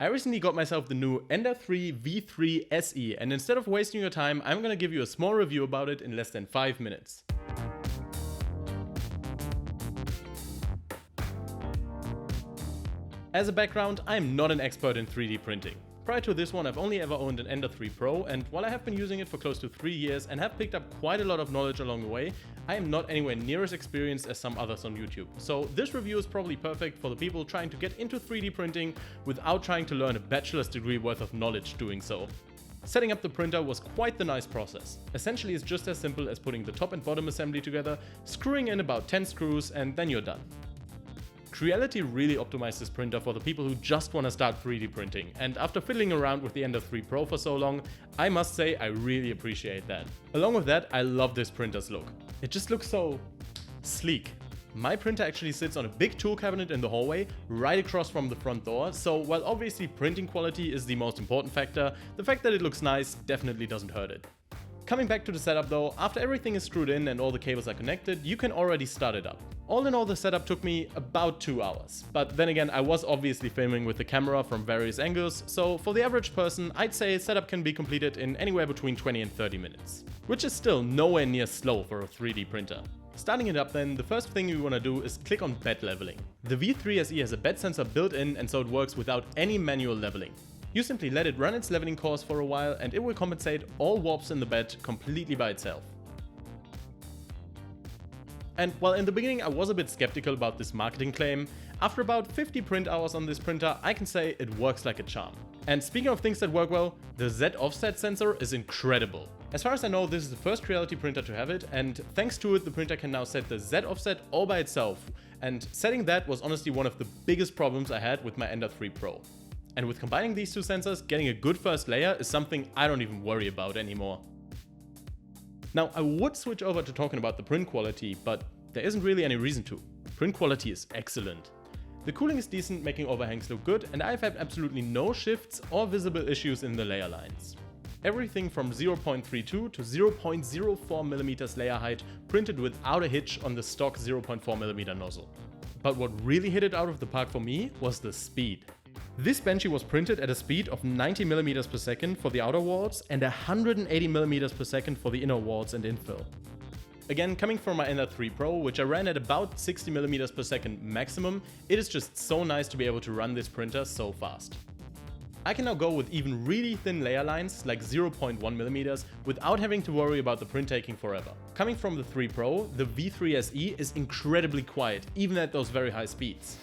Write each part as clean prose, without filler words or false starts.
I recently got myself the new ENDER-3 V3 SE, and instead of wasting your time, I'm gonna give you a small review about it in less than 5 minutes. As a background, I am not an expert in 3D printing. Prior to this one, I've only ever owned an ENDER-3 Pro, and while I have been using it for close to 3 years and have picked up quite a lot of knowledge along the way, I am not anywhere near as experienced as some others on YouTube. So this review is probably perfect for the people trying to get into 3D printing without trying to learn a bachelor's degree worth of knowledge doing so. Setting up the printer was quite the nice process. Essentially, it's just as simple as putting the top and bottom assembly together, screwing in about 10 screws, and then you're done. Creality really optimized this printer for the people who just want to start 3D printing, and after fiddling around with the ENDER-3 Pro for so long, I must say I really appreciate that. Along with that, I love this printer's look. It just looks so sleek. My printer actually sits on a big tool cabinet in the hallway, right across from the front door, so while obviously printing quality is the most important factor, the fact that it looks nice definitely doesn't hurt it. Coming back to the setup though, after everything is screwed in and all the cables are connected, you can already start it up. All in all, the setup took me about 2 hours, but then again I was obviously filming with the camera from various angles, so for the average person I'd say setup can be completed in anywhere between 20 and 30 minutes. Which is still nowhere near slow for a 3D printer. Starting it up then, the first thing you want to do is click on bed leveling. The V3 SE has a bed sensor built in, and so it works without any manual leveling. You simply let it run its leveling course for a while and it will compensate all warps in the bed completely by itself. And while in the beginning I was a bit skeptical about this marketing claim, after about 50 print hours on this printer I can say it works like a charm. And speaking of things that work well, the Z offset sensor is incredible. As far as I know, this is the first Creality printer to have it, and thanks to it the printer can now set the Z offset all by itself, and setting that was honestly one of the biggest problems I had with my ENDER-3 Pro. And with combining these two sensors, getting a good first layer is something I don't even worry about anymore. Now, I would switch over to talking about the print quality, but there isn't really any reason to. Print quality is excellent. The cooling is decent, making overhangs look good, and I've had absolutely no shifts or visible issues in the layer lines. Everything from 0.32 to 0.04mm layer height printed without a hitch on the stock 0.4mm nozzle. But what really hit it out of the park for me was the speed. This Benchy was printed at a speed of 90mm per second for the outer walls and 180mm per second for the inner walls and infill. Again, coming from my ENDER-3 Pro, which I ran at about 60mm per second maximum, it is just so nice to be able to run this printer so fast. I can now go with even really thin layer lines, like 0.1mm, without having to worry about the print taking forever. Coming from the 3 Pro, the V3 SE is incredibly quiet, even at those very high speeds.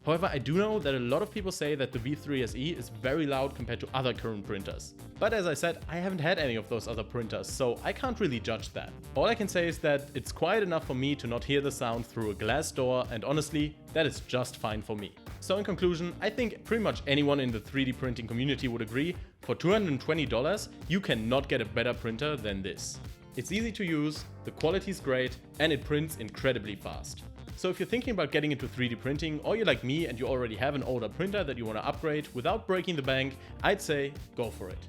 However, I do know that a lot of people say that the V3 SE is very loud compared to other current printers. But as I said, I haven't had any of those other printers, so I can't really judge that. All I can say is that it's quiet enough for me to not hear the sound through a glass door, and honestly, that is just fine for me. So in conclusion, I think pretty much anyone in the 3D printing community would agree, for $220, you cannot get a better printer than this. It's easy to use, the quality is great, and it prints incredibly fast. So if you're thinking about getting into 3D printing, or you're like me and you already have an older printer that you want to upgrade without breaking the bank, I'd say go for it.